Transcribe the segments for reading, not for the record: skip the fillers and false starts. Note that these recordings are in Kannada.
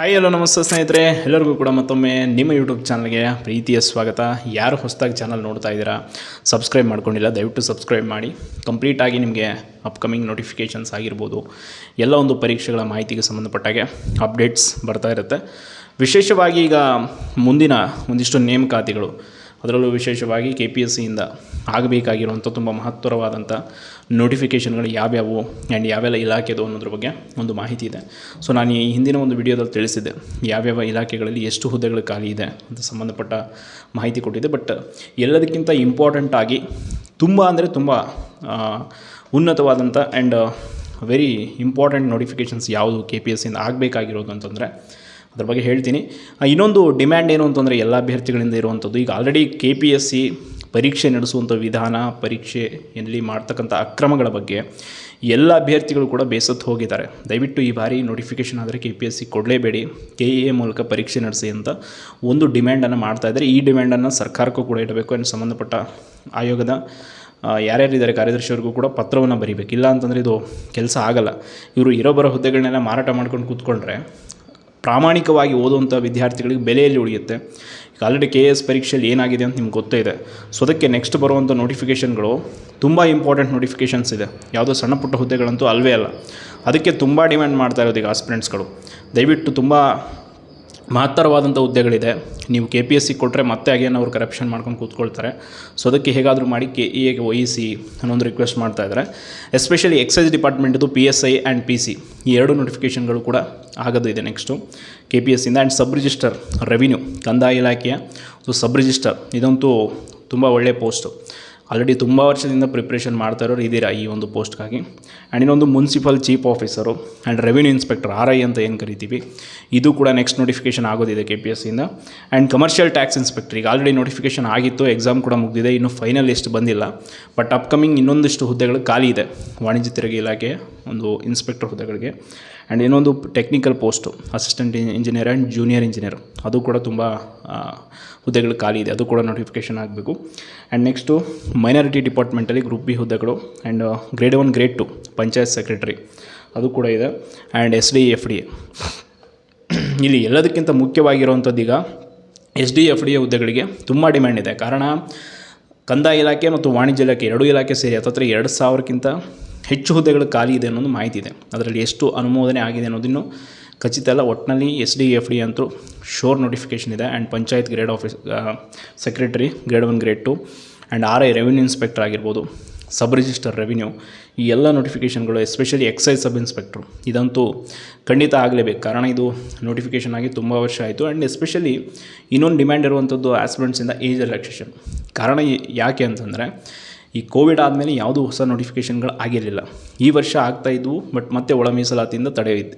ಹಾಯ್ ಹಲೋ ನಮಸ್ತೆ ಸ್ನೇಹಿತರೆ, ಎಲ್ಲರಿಗೂ ಕೂಡ ಮತ್ತೊಮ್ಮೆ ನಿಮ್ಮ ಯೂಟ್ಯೂಬ್ ಚಾನಲ್ಗೆ ಪ್ರೀತಿಯ ಸ್ವಾಗತ. ಯಾರು ಹೊಸದಾಗಿ ಚಾನಲ್ ನೋಡ್ತಾ ಇದ್ದೀರಾ, ಸಬ್ಸ್ಕ್ರೈಬ್ ಮಾಡ್ಕೊಂಡಿಲ್ಲ, ದಯವಿಟ್ಟು ಸಬ್ಸ್ಕ್ರೈಬ್ ಮಾಡಿ. ಕಂಪ್ಲೀಟಾಗಿ ನಿಮಗೆ ಅಪ್ಕಮಿಂಗ್ ನೋಟಿಫಿಕೇಷನ್ಸ್ ಆಗಿರ್ಬೋದು, ಎಲ್ಲ ಒಂದು ಪರೀಕ್ಷೆಗಳ ಮಾಹಿತಿಗೆ ಸಂಬಂಧಪಟ್ಟಾಗೆ ಅಪ್ಡೇಟ್ಸ್ ಬರ್ತಾ ಇರುತ್ತೆ. ವಿಶೇಷವಾಗಿ ಈಗ ಮುಂದಿನ ಒಂದಿಷ್ಟು ನೇಮಕಾತಿಗಳು, ಅದರಲ್ಲೂ ವಿಶೇಷವಾಗಿ KPSCಯಿಂದ ಆಗಬೇಕಾಗಿರುವಂಥ ತುಂಬ ಮಹತ್ತರವಾದಂಥ ನೋಟಿಫಿಕೇಷನ್ಗಳು ಯಾವ್ಯಾವು ಆ್ಯಂಡ್ ಯಾವೆಲ್ಲ ಇಲಾಖೆದು ಅನ್ನೋದ್ರ ಬಗ್ಗೆ ಒಂದು ಮಾಹಿತಿ ಇದೆ. ಸೊ ನಾನು ಈ ಹಿಂದಿನ ಒಂದು ವಿಡಿಯೋದಲ್ಲಿ ತಿಳಿಸಿದ್ದೆ ಯಾವ್ಯಾವ ಇಲಾಖೆಗಳಲ್ಲಿ ಎಷ್ಟು ಹುದ್ದೆಗಳು ಖಾಲಿ ಇದೆ ಅಂತ ಸಂಬಂಧಪಟ್ಟ ಮಾಹಿತಿ ಕೊಟ್ಟಿದ್ದೆ. ಬಟ್ ಎಲ್ಲದಕ್ಕಿಂತ ಇಂಪಾರ್ಟೆಂಟಾಗಿ ತುಂಬ ಅಂದರೆ ತುಂಬ ಉನ್ನತವಾದಂಥ ಆ್ಯಂಡ್ ವೆರಿ ಇಂಪಾರ್ಟೆಂಟ್ ನೋಟಿಫಿಕೇಷನ್ಸ್ ಯಾವುದು KPSCಯಿಂದ ಆಗಬೇಕಾಗಿರೋದು ಅಂತಂದರೆ ಅದ್ರ ಬಗ್ಗೆ ಹೇಳ್ತೀನಿ. ಇನ್ನೊಂದು ಡಿಮ್ಯಾಂಡ್ ಏನು ಅಂತಂದರೆ ಎಲ್ಲ ಅಭ್ಯರ್ಥಿಗಳಿಂದ ಇರುವಂಥದ್ದು, ಈಗ ಆಲ್ರೆಡಿ KPSC ಪರೀಕ್ಷೆ ನಡೆಸುವಂಥ ವಿಧಾನ, ಪರೀಕ್ಷೆಯಲ್ಲಿ ಮಾಡ್ತಕ್ಕಂಥ ಅಕ್ರಮಗಳ ಬಗ್ಗೆ ಎಲ್ಲ ಅಭ್ಯರ್ಥಿಗಳು ಕೂಡ ಬೇಸತ್ತು ಹೋಗಿದ್ದಾರೆ. ದಯವಿಟ್ಟು ಈ ಬಾರಿ ನೋಟಿಫಿಕೇಷನ್ ಆದರೆ KPSC ಕೊಡಲೇಬೇಡಿ, KEA ಮೂಲಕ ಪರೀಕ್ಷೆ ನಡೆಸಿ ಅಂತ ಒಂದು ಡಿಮ್ಯಾಂಡನ್ನು ಮಾಡ್ತಾಯಿದ್ದಾರೆ. ಈ ಡಿಮ್ಯಾಂಡನ್ನು ಸರ್ಕಾರಕ್ಕೂ ಕೂಡ ಇಡಬೇಕು. ಆ್ಯಂಡ್ ಸಂಬಂಧಪಟ್ಟ ಆಯೋಗದ ಯಾರ್ಯಾರಿದ್ದಾರೆ ಕಾರ್ಯದರ್ಶಿಯವ್ರಿಗೂ ಕೂಡ ಪತ್ರವನ್ನು ಬರೀಬೇಕು. ಇಲ್ಲ ಅಂತಂದರೆ ಇದು ಕೆಲಸ ಆಗಲ್ಲ. ಇವರು ಇರೋ ಹುದ್ದೆಗಳನ್ನೆಲ್ಲ ಮಾರಾಟ ಮಾಡ್ಕೊಂಡು ಕೂತ್ಕೊಂಡ್ರೆ ಪ್ರಾಮಾಣಿಕವಾಗಿ ಓದುವಂಥ ವಿದ್ಯಾರ್ಥಿಗಳಿಗೆ ಬೆಲೆಯಲ್ಲಿ ಉಳಿಯುತ್ತೆ. ಈಗ ಆಲ್ರೆಡಿ KS ಪರೀಕ್ಷೆಯಲ್ಲಿ ಏನಾಗಿದೆ ಅಂತ ನಿಮ್ಗೆ ಗೊತ್ತೇ ಇದೆ. ಸೊ ಅದಕ್ಕೆ ನೆಕ್ಸ್ಟ್ ಬರುವಂಥ ನೋಟಿಫಿಕೇಷನ್ಗಳು ತುಂಬ ಇಂಪಾರ್ಟೆಂಟ್ ನೋಟಿಫಿಕೇಷನ್ಸ್ ಇದೆ. ಯಾವುದೋ ಸಣ್ಣ ಪುಟ್ಟ ಹುದ್ದೆಗಳಂತೂ ಅಲ್ವೇ ಅಲ್ಲ. ಅದಕ್ಕೆ ತುಂಬ ಡಿಮ್ಯಾಂಡ್ ಮಾಡ್ತಾ ಇರೋದು ಈಗ ಆಸ್ಪಿರೆಂಟ್ಸ್ಗಳು. ದಯವಿಟ್ಟು ತುಂಬ ಮಹತ್ತರವಾದಂಥ ಹುದ್ದೆಗಳಿದೆ. ನೀವು KPSC ಕೊಟ್ಟರೆ ಮತ್ತೆ ಅಗೇನ್ ಅವರು ಕರಪ್ಷನ್ ಮಾಡ್ಕೊಂಡು ಕೂತ್ಕೊಳ್ತಾರೆ. ಸೊ ಅದಕ್ಕೆ ಹೇಗಾದರೂ ಮಾಡಿ KEAಗೆ ವಹಿಸಿ ಅನ್ನೊಂದು ರಿಕ್ವೆಸ್ಟ್ ಮಾಡ್ತಾ ಇದ್ದಾರೆ. ಎಸ್ಪೆಷಲಿ ಎಕ್ಸೈಸ್ ಡಿಪಾರ್ಟ್ಮೆಂಟ್ದು PSI ಆ್ಯಂಡ್ PC ಈ ಎರಡು ನೋಟಿಫಿಕೇಷನ್ಗಳು ಕೂಡ ಆಗೋದು ಇದೆ ನೆಕ್ಸ್ಟು KPSCಯಿಂದ. ಆ್ಯಂಡ್ ಸಬ್ ರಿಜಿಸ್ಟರ್ ರೆವಿನ್ಯೂ, ಕಂದಾಯ ಇಲಾಖೆಯ ಸಬ್ ರಿಜಿಸ್ಟರ್, ಇದಂತೂ ತುಂಬ ಒಳ್ಳೆಯ ಪೋಸ್ಟು. ಆಲ್ರೆಡಿ ತುಂಬ ವರ್ಷದಿಂದ ಪ್ರಿಪ್ರೇಷನ್ ಮಾಡ್ತಾ ಇರೋರು ಇದ್ದೀರಾ ಈ ಒಂದು ಪೋಸ್ಟ್ಗಾಗಿ. ಆ್ಯಂಡ್ ಇನ್ನೊಂದು municipal chief officer and revenue inspector RI ಅಂತ ಏನು ಕರಿತೀವಿ, ಇದು ಕೂಡ ನೆಕ್ಸ್ಟ್ ನೋಟಿಫಿಕೇಷನ್ ಆಗೋದಿದೆ KPSCಯಿಂದ. ಆ್ಯಂಡ್ ಕಮರ್ಷಿಯಲ್ ಟ್ಯಾಕ್ಸ್ ಇನ್ಸ್ಪೆಕ್ಟರ್ ಈಗ ಆಲ್ರೆಡಿ ನೋಟಿಫಿಕೇಷನ್ ಆಗಿತ್ತು, ಎಕ್ಸಾಮ್ ಕೂಡ ಮುಗಿದಿದೆ, ಇನ್ನೂ ಫೈನಲ್ ಲಿಸ್ಟ್ ಬಂದಿಲ್ಲ. ಬಟ್ ಅಪ್ಕಮಿಂಗ್ ಇನ್ನೊಂದಿಷ್ಟು ಹುದ್ದೆಗಳು ಖಾಲಿ ಇದೆ ವಾಣಿಜ್ಯ ತೆರಿಗೆ ಇಲಾಖೆ ಒಂದು ಇನ್ಸ್ಪೆಕ್ಟರ್ ಹುದ್ದೆಗಳಿಗೆ. ಆ್ಯಂಡ್ ಇನ್ನೊಂದು technical post assistant engineer and junior engineer, ಅದು ಕೂಡ ತುಂಬ ಹುದ್ದೆಗಳು ಖಾಲಿ ಇದೆ, ಅದು ಕೂಡ ನೋಟಿಫಿಕೇಷನ್ ಆಗಬೇಕು. ಆ್ಯಂಡ್ ನೆಕ್ಸ್ಟು ಮೈನಾರಿಟಿ ಡಿಪಾರ್ಟ್ಮೆಂಟಲ್ಲಿ ಗ್ರೂಪ್ B ಹುದ್ದೆಗಳು and grade 1 grade 2 panchayat secretary ಅದು ಕೂಡ ಇದೆ. ಆ್ಯಂಡ್ SDE FDA ಇಲ್ಲಿ ಎಲ್ಲದಕ್ಕಿಂತ ಮುಖ್ಯವಾಗಿರುವಂಥದ್ದು ಈಗ SDE FDA ಹುದ್ದೆಗಳಿಗೆ ತುಂಬ ಡಿಮ್ಯಾಂಡ್ ಇದೆ. ಕಾರಣ ಕಂದಾಯ ಇಲಾಖೆ ಮತ್ತು ವಾಣಿಜ್ಯ ಇಲಾಖೆ ಎರಡೂ ಇಲಾಖೆ ಸೇರಿ ಹತ್ತತ್ರ 2000ಕ್ಕಿಂತ ಹೆಚ್ಚು ಹುದ್ದೆಗಳು ಖಾಲಿ ಇದೆ ಅನ್ನೋದು ಮಾಹಿತಿ ಇದೆ. ಅದರಲ್ಲಿ ಎಷ್ಟು ಅನುಮೋದನೆ ಆಗಿದೆ ಅನ್ನೋದಿನ್ನೂ ಖಚಿತ ಇಲ್ಲ. ಒಟ್ಟಿನಲ್ಲಿ SDE FDA ಅಂತೂ ಶೋರ್ ನೋಟಿಫಿಕೇಷನ್ ಇದೆ. And panchayat grade office secretary grade 1 grade 2 and RI revenue inspector ಆಗಿರ್ಬೋದು, ಸಬ್ ರಿಜಿಸ್ಟರ್ ರೆವಿನ್ಯೂ, ಈ ಎಲ್ಲ ನೋಟಿಫಿಕೇಷನ್ಗಳು ಎಸ್ಪೆಷಲಿ ಎಕ್ಸೈಸ್ ಸಬ್ ಇನ್ಸ್ಪೆಕ್ಟ್ರು ಇದಂತೂ ಖಂಡಿತ ಆಗಲೇಬೇಕು. ಕಾರಣ ಇದು ನೋಟಿಫಿಕೇಷನ್ ಆಗಿ ತುಂಬ ವರ್ಷ ಆಯಿತು. ಆ್ಯಂಡ್ ಎಸ್ಪೆಷಲಿ ಇನ್ನೊಂದು ಡಿಮ್ಯಾಂಡ್ ಇರುವಂಥದ್ದು ಆಸ್ಪಿರೆಂಟ್ಸಿಂದ ಏಜ್ ರಿಲ್ಯಾಕ್ಸೇಷನ್. ಕಾರಣ ಯಾಕೆ ಅಂತಂದರೆ ಈ ಕೋವಿಡ್ ಆದಮೇಲೆ ಯಾವುದೂ ಹೊಸ ನೋಟಿಫಿಕೇಷನ್ಗಳು ಆಗಿರಲಿಲ್ಲ. ಈ ವರ್ಷ ಆಗ್ತಾಯಿದ್ವು, ಬಟ್ ಮತ್ತೆ ಒಳ ಮೀಸಲಾತಿಯಿಂದ ತಡೆ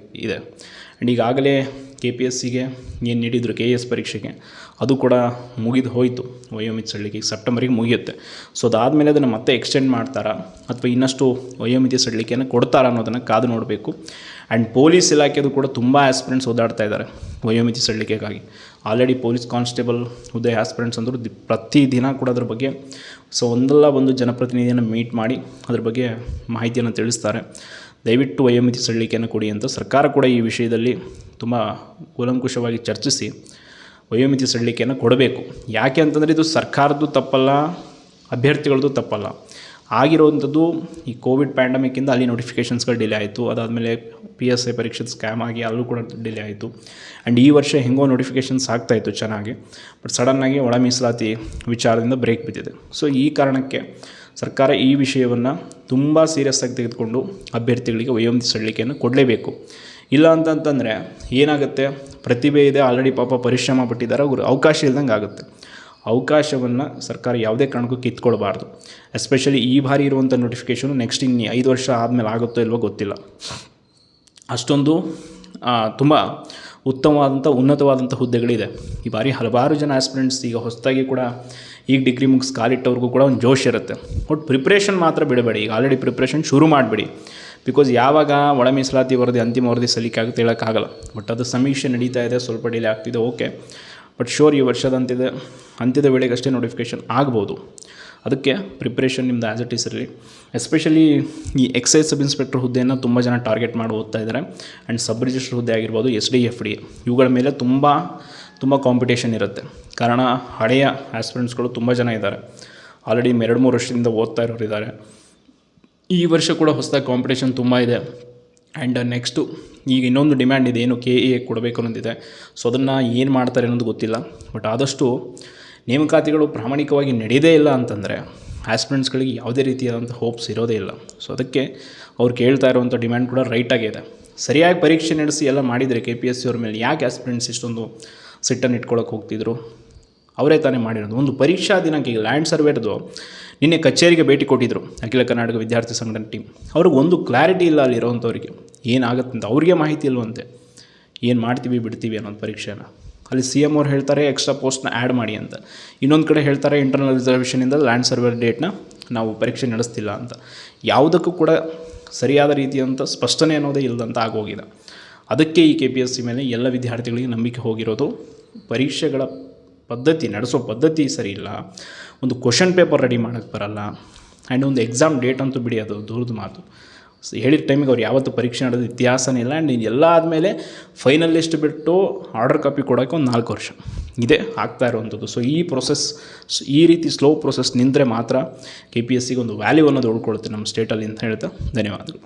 ಇದೆ. ಆ್ಯಂಡ್ ಈಗಾಗಲೇ KPSCಗೆ ಏನು ನೀಡಿದರು KS ಪರೀಕ್ಷೆಗೆ ಅದು ಕೂಡ ಮುಗಿದು ಹೋಯಿತು. ವಯೋಮಿತಿ ಸಡಿಲಿಕೆ ಈಗ ಸೆಪ್ಟೆಂಬರಿಗೆ ಮುಗಿಯುತ್ತೆ. ಸೊ ಅದಾದಮೇಲೆ ಅದನ್ನು ಮತ್ತೆ ಎಕ್ಸ್ಟೆಂಡ್ ಮಾಡ್ತಾರಾ ಅಥವಾ ಇನ್ನಷ್ಟು ವಯೋಮಿತಿ ಸಡಿಲಿಕೆಯನ್ನು ಕೊಡ್ತಾರಾ ಅನ್ನೋದನ್ನು ಕಾದು ನೋಡಬೇಕು. ಆ್ಯಂಡ್ ಪೊಲೀಸ್ ಇಲಾಖೆದು ಕೂಡ ತುಂಬ ಆಸ್ಪಿರೆಂಟ್ಸ್ ಓದಾಡ್ತಾ ಇದ್ದಾರೆ ವಯೋಮಿತಿ ಸಡಿಲಿಕೆಗಾಗಿ. ಆಲ್ರೆಡಿ ಪೊಲೀಸ್ ಕಾನ್ಸ್ಟೇಬಲ್ ಹುದ್ದೆ ಆಸ್ಪಿರೆಂಟ್ಸ್ ಅಂದರೂ ಪ್ರತಿದಿನ ಕೂಡ ಅದ್ರ ಬಗ್ಗೆ ಒಂದಲ್ಲ ಒಂದು ಜನಪ್ರತಿನಿಧಿಯನ್ನು ಮೀಟ್ ಮಾಡಿ ಅದ್ರ ಬಗ್ಗೆ ಮಾಹಿತಿಯನ್ನು ತಿಳಿಸ್ತಾರೆ. ದಯವಿಟ್ಟು ವಯೋಮಿತಿ ಸಡಿಲಿಕೆಯನ್ನು ಕೊಡಿ ಅಂತ ಸರ್ಕಾರ ಕೂಡ ಈ ವಿಷಯದಲ್ಲಿ ತುಂಬ ಕೂಲಂಕುಷವಾಗಿ ಚರ್ಚಿಸಿ ವಯೋಮಿತಿ ಸಡಿಲಿಕೆಯನ್ನು ಕೊಡಬೇಕು. ಯಾಕೆ ಅಂತಂದರೆ ಇದು ಸರ್ಕಾರದ್ದು ತಪ್ಪಲ್ಲ, ಅಭ್ಯರ್ಥಿಗಳದ್ದು ತಪ್ಪಲ್ಲ. ಆಗಿರೋವಂಥದ್ದು ಈ ಕೋವಿಡ್ ಪ್ಯಾಂಡಮಿಕ್ಕಿಂದ ಅಲ್ಲಿ ನೋಟಿಫಿಕೇಷನ್ಸ್ಗಳು ಡಿಲೇ ಆಯಿತು. ಅದಾದಮೇಲೆ PSI ಪರೀಕ್ಷೆ ಸ್ಕ್ಯಾಮ್ ಆಗಿ ಅಲ್ಲೂ ಕೂಡ ಡಿಲೇ ಆಯಿತು. ಆ್ಯಂಡ್ ಈ ವರ್ಷ ಹೆಂಗೋ ನೋಟಿಫಿಕೇಷನ್ಸ್ ಆಗ್ತಾಯಿತ್ತು ಚೆನ್ನಾಗಿ, ಬಟ್ ಸಡನ್ನಾಗಿ ಒಳ ಮೀಸಲಾತಿ ವಿಚಾರದಿಂದ ಬ್ರೇಕ್ ಬಿದ್ದಿದೆ. ಸೊ ಈ ಕಾರಣಕ್ಕೆ ಸರ್ಕಾರ ಈ ವಿಷಯವನ್ನು ತುಂಬ ಸೀರಿಯಸ್ಸಾಗಿ ತೆಗೆದುಕೊಂಡು ಅಭ್ಯರ್ಥಿಗಳಿಗೆ ವಯೋಮಿತಿ ಸಡಿಲಿಕೆಯನ್ನು ಕೊಡಲೇಬೇಕು. ಇಲ್ಲ ಅಂತಂತಂದರೆ ಏನಾಗುತ್ತೆ, ಪ್ರತಿಭೆ ಇದೆ, ಆಲ್ರೆಡಿ ಪಾಪ ಪರಿಶ್ರಮ ಪಟ್ಟಿದ್ದಾರೆ, ಅವರು ಅವಕಾಶ ಇಲ್ದಂಗೆ ಆಗುತ್ತೆ. ಅವಕಾಶವನ್ನು ಸರ್ಕಾರ ಯಾವುದೇ ಕಾರಣಕ್ಕೂ ಕಿತ್ಕೊಳ್ಬಾರ್ದು. ಎಸ್ಪೆಷಲಿ ಈ ಬಾರಿ ಇರುವಂಥ ನೋಟಿಫಿಕೇಷನು ನೆಕ್ಸ್ಟ್ ಇನ್ನು 5 ವರ್ಷ ಆದಮೇಲೆ ಆಗುತ್ತೋ ಇಲ್ವೋ ಗೊತ್ತಿಲ್ಲ. ಅಷ್ಟೊಂದು ತುಂಬ ಉತ್ತಮವಾದಂಥ ಉನ್ನತವಾದಂಥ ಹುದ್ದೆಗಳಿದೆ. ಈ ಬಾರಿ ಹಲವಾರು ಜನ ಆಸ್ಪಿರೆಂಟ್ಸ್ ಈಗ ಹೊಸದಾಗಿ ಕೂಡ ಈಗ ಡಿಗ್ರಿ ಮುಗಿಸಿ ಕಾಲಿಟ್ಟವ್ರಿಗೂ ಕೂಡ ಒಂದು ಜೋಶ್ ಇರುತ್ತೆ. ಬಟ್ ಪ್ರಿಪ್ರೇಷನ್ ಮಾತ್ರ ಬಿಡಬೇಡಿ. ಈಗ ಆಲ್ರೆಡಿ ಪ್ರಿಪ್ರೇಷನ್ ಶುರು ಮಾಡಿಬಿಡಿ. ಬಿಕಾಸ್ ಯಾವಾಗ ಒಳ ಮೀಸಲಾತಿ ವರದಿ ಅಂತಿಮ ವರದಿ ಸಲ್ಲಿಕೆ ಆಗುತ್ತೆ ಹೇಳೋಕ್ಕಾಗಲ್ಲ. ಬಟ್ ಅದು ಸಮೀಕ್ಷೆ ನಡೀತಾ ಇದೆ, ಸ್ವಲ್ಪ ಡಿಲೇ ಆಗ್ತಿದೆ, ಓಕೆ. ಬಟ್ ಶೋರ್ ಈ ವರ್ಷದ ಅಂತ್ಯದ ವೇಳೆಗಷ್ಟೇ ನೋಟಿಫಿಕೇಷನ್ ಆಗ್ಬೋದು. ಅದಕ್ಕೆ ಪ್ರಿಪ್ರೇಷನ್ ನಿಮ್ಮದು ಆ್ಯಸ್ ಇಟ್ ಈಸ್ ಇರಲಿ. ಎಸ್ಪೆಷಲಿ ಈ ಎಕ್ಸೈಸ್ ಸಬ್ ಇನ್ಸ್ಪೆಕ್ಟರ್ ಹುದ್ದೆಯನ್ನು ತುಂಬ ಜನ ಟಾರ್ಗೆಟ್ ಮಾಡಿ ಓದ್ತಾ ಇದ್ದಾರೆ. ಆ್ಯಂಡ್ ಸಬ್ ರಿಜಿಸ್ಟರ್ ಹುದ್ದೆ ಆಗಿರ್ಬೋದು, SD, FD ಇವುಗಳ ಮೇಲೆ ತುಂಬ ಕಾಂಪಿಟೇಷನ್ ಇರುತ್ತೆ. ಕಾರಣ ಹಳೆಯ ಆಸ್ಪಿರೆಂಟ್ಸ್ಗಳು ತುಂಬ ಜನ ಇದ್ದಾರೆ. ಆಲ್ರೆಡಿ 2-3 ವರ್ಷದಿಂದ ಓದ್ತಾ ಇರೋರು ಇದ್ದಾರೆ. ಈ ವರ್ಷ ಕೂಡ ಹೊಸದಾಗಿ ಕಾಂಪಿಟೇಷನ್ ತುಂಬ ಇದೆ. ಆ್ಯಂಡ್ ನೆಕ್ಸ್ಟು ಈಗ ಇನ್ನೊಂದು ಡಿಮ್ಯಾಂಡ್ ಇದೆ, ಏನು KA ಕೊಡಬೇಕು ಅನ್ನೋದಿದೆ. ಸೊ ಅದನ್ನು ಏನು ಮಾಡ್ತಾರೆ ಅನ್ನೋದು ಗೊತ್ತಿಲ್ಲ. ಬಟ್ ಆದಷ್ಟು ನೇಮಕಾತಿಗಳು ಪ್ರಾಮಾಣಿಕವಾಗಿ ನಡೆಯೋದೇ ಇಲ್ಲ ಅಂತಂದರೆ ಆಸ್ಪಿರೆಂಟ್ಸ್ಗಳಿಗೆ ಯಾವುದೇ ರೀತಿಯಾದಂಥ ಹೋಪ್ಸ್ ಇರೋದೇ ಇಲ್ಲ. ಸೊ ಅದಕ್ಕೆ ಅವ್ರು ಕೇಳ್ತಾ ಇರುವಂಥ ಡಿಮ್ಯಾಂಡ್ ಕೂಡ ರೈಟಾಗಿದೆ. ಸರಿಯಾಗಿ ಪರೀಕ್ಷೆ ನಡೆಸಿ ಎಲ್ಲ ಮಾಡಿದರೆ KPSC ಅವ್ರ ಮೇಲೆ ಯಾಕೆ ಆಸ್ಪಿರೆಂಟ್ಸ್ ಇಷ್ಟೊಂದು ಸಿಟ್ಟನ್ನು ಇಟ್ಕೊಳ್ಳೋಕೆ ಹೋಗ್ತಿದ್ರು? ಅವರೇ ತಾನೇ ಮಾಡಿರೋದು. ಒಂದು ಪರೀಕ್ಷಾ ದಿನಕ್ಕೆ ಈಗ ಲ್ಯಾಂಡ್ ಸರ್ವೇರ್ದು ನಿನ್ನೆ ಕಚೇರಿಗೆ ಭೇಟಿ ಕೊಟ್ಟಿದ್ದರು ಅಖಿಲ ಕರ್ನಾಟಕ ವಿದ್ಯಾರ್ಥಿ ಸಂಘಟನೆ ಟೀಮ್. ಅವ್ರಿಗೆ ಒಂದು ಕ್ಲಾರಿಟಿ ಇಲ್ಲ ಅಲ್ಲಿರೋವಂಥವ್ರಿಗೆ ಏನಾಗುತ್ತೆ ಅಂತ. ಅವ್ರಿಗೆ ಮಾಹಿತಿ ಇಲ್ವಂತೆ ಏನು ಮಾಡ್ತೀವಿ ಬಿಡ್ತೀವಿ ಅನ್ನೋದು ಪರೀಕ್ಷೆನ. ಅಲ್ಲಿ CM ಅವ್ರು ಹೇಳ್ತಾರೆ ಎಕ್ಸ್ಟ್ರಾ ಪೋಸ್ಟ್ನ ಆ್ಯಡ್ ಮಾಡಿ ಅಂತ. ಇನ್ನೊಂದು ಕಡೆ ಹೇಳ್ತಾರೆ ಇಂಟರ್ನಲ್ ರಿಸರ್ವೇಷನಿಂದ ಲ್ಯಾಂಡ್ ಸರ್ವೇರ್ ಡೇಟ್ನ ನಾವು ಪರೀಕ್ಷೆ ನಡೆಸ್ತಿಲ್ಲ ಅಂತ. ಯಾವುದಕ್ಕೂ ಕೂಡ ಸರಿಯಾದ ರೀತಿಯಂಥ ಸ್ಪಷ್ಟನೆ ಅನ್ನೋದೇ ಇಲ್ಲದಂತ ಆಗೋಗಿದೆ. ಅದಕ್ಕೆ ಈ KPSC ಮೇಲೆ ಎಲ್ಲ ವಿದ್ಯಾರ್ಥಿಗಳಿಗೆ ನಂಬಿಕೆ ಹೋಗಿರೋದು. ಪರೀಕ್ಷೆಗಳ ನಡೆಸೋ ಪದ್ಧತಿ ಸರಿ ಇಲ್ಲ, ಒಂದು ಕ್ವಶನ್ ಪೇಪರ್ ರೆಡಿ ಮಾಡೋಕ್ಕೆ ಬರಲ್ಲ, ಆ್ಯಂಡ್ ಒಂದು ಎಕ್ಸಾಮ್ ಡೇಟ್ ಅಂತೂ ಬಿಡಿ, ಅದು ದೂರದ ಮಾತು. ಹೇಳಿದ ಟೈಮಿಗೆ ಅವ್ರು ಯಾವತ್ತೂ ಪರೀಕ್ಷೆ ನಡೆದ ಇತಿಹಾಸನೇ ಇಲ್ಲ. ಆ್ಯಂಡ್ ಎಲ್ಲ ಆದಮೇಲೆ ಫೈನಲ್ ಲಿಸ್ಟ್ ಬಿಟ್ಟು ಆರ್ಡರ್ ಕಾಪಿ ಕೊಡೋಕ್ಕೆ ಒಂದು 4 ವರ್ಷ ಇದೇ ಆಗ್ತಾ ಇರುವಂಥದ್ದು. ಸೊ ಈ ರೀತಿ ಸ್ಲೋ ಪ್ರೊಸೆಸ್ ನಿಂತರೆ ಮಾತ್ರ KPSCಗೆ ಒಂದು ವ್ಯಾಲ್ಯೂ ಅನ್ನೋದು ಉಳ್ಕೊಳ್ಳುತ್ತೆ ನಮ್ಮ ಸ್ಟೇಟಲ್ಲಿ ಅಂತ ಹೇಳ್ತಾ ಧನ್ಯವಾದಗಳು.